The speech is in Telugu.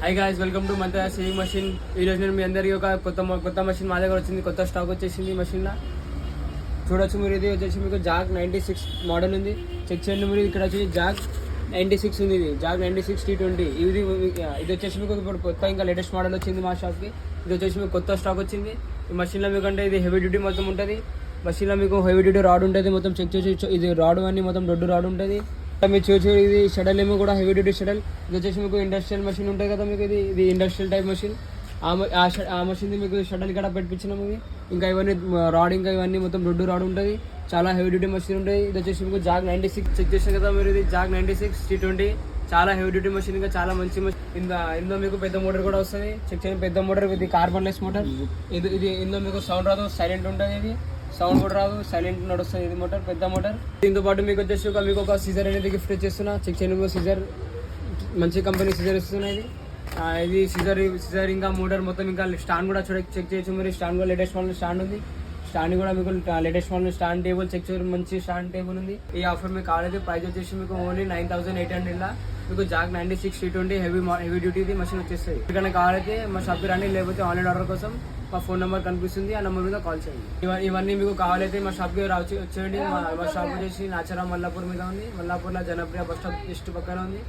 High guys, welcome to Mantra saving machine. ఈరోజు నేను మీ అందరికీ ఒక కొత్త మషిన్ మా దగ్గర వచ్చింది. కొత్త స్టాక్ వచ్చేసింది ఈ మషిన్లో. చూడొచ్చు మీరు. ఇది వచ్చేసి మీకు జాక్ 96 మోడల్ ఉంది. చెక్ చేయండి మీరు. ఇక్కడ వచ్చేసి జాక్ 96 ఉంది. ఇది జాక్ 96 T20. ఇది వచ్చేసి మీకు ఇప్పుడు కొత్త ఇంకా లేటెస్ట్ మోడల్ వచ్చింది మా షాప్కి. ఇది వచ్చేసి మీకు కొత్త స్టాక్ వచ్చింది. ఈ మషిన్లో మీకు అంటే ఇది హెవీ డ్యూటీ మొత్తం ఉంటుంది. మషిన్లో మీకు హెవీ డ్యూటీ రాడ్ ఉంటుంది. మొత్తం చెక్ చేసి ఇది రాడ్ అన్ని మొత్తం దొడ్డు రాడ్ ఉంటుంది. మీరు చూసి ఇది షడల్ ఏమో కూడా హెవీ డ్యూటీ షడల్. ఇది వచ్చేసి మీకు ఇండస్ట్రియల్ మషిన్ ఉంటుంది కదా మీకు. ఇది ఇండస్ట్రియల్ టైప్ మషిన్. ఆ మషిన్ మీకు షడల్ ఇక్కడ పెట్టించినాము. ఇంకా ఇవన్నీ రాడ్, ఇంకా ఇవన్నీ మొత్తం దొడ్డు రాడ్ ఉంటుంది. చాలా హెవీ డ్యూటీ మషిన్ ఉంటుంది. ఇది వచ్చేసి మీకు జాక్ 96 చెక్ చేసారు కదా మీరు. ఇది జాక్ 96 T20 చాలా హెవీ డ్యూటీ మషిన్. ఇంకా చాలా మంచి మషిన్. ఇందులో మీకు పెద్ద మోటార్ కూడా వస్తుంది. చెక్ చేయండి. పెద్ద మోటార్, ఇది కార్బన్ లెస్ మోటార్. ఇది ఇందులో మీకు సౌండ్ రాదు, సైలెంట్ ఉంటుంది. ఇది సౌండ్ కూడా రాదు, సైలెంట్ నడుస్తుంది. ఇది మోటార్, పెద్ద మోటార్. దీంతో పాటు మీకు వచ్చేసి మీకు ఒక సీజర్ అనేది గిఫ్ట్ ఇచ్చేస్తున్నా. చెక్ చేయండి. సీజర్ మంచి కంపెనీ సీజర్ ఇస్తున్నా. ఇది సీజర్ ఇంకా మోటార్ మొత్తం. ఇంకా స్టాండ్ కూడా చెక్ చేయొచ్చు మీరు. స్టాండ్ కూడా లేటెస్ట్ మోడల్ స్టాండ్ ఉంది. స్టాండ్ కూడా మీకు latest model stand table check చేయడం. మంచి స్టాండ్ టేబుల్ ఉంది. ఈ ఆఫర్ మీకు కావాలైతే ప్రైస్ వచ్చేసి మీకు ఓన్లీ 9800 మీకు Jack 96 T20 heavy duty machine వచ్చేస్తుంది. ఇక్కడ కావాలైతే మా షాప్కి రండి, లేకపోతే ఆన్లైన్ ఆర్డర్ కోసం మా ఫోన్ నెంబర్ కనిపిస్తుంది. ఆ నెంబర్ మీద కాల్ చేయండి. ఇవన్నీ మీకు కావాలైతే మా షాప్కి వచ్చేయండి. మా షాప్ వచ్చేసి నాచారం మల్లాపూర్ మీద ఉంది. మల్లాపూర్లో జనప్రియ బస్ స్టాప్ జస్ట్ పక్కన ఉంది.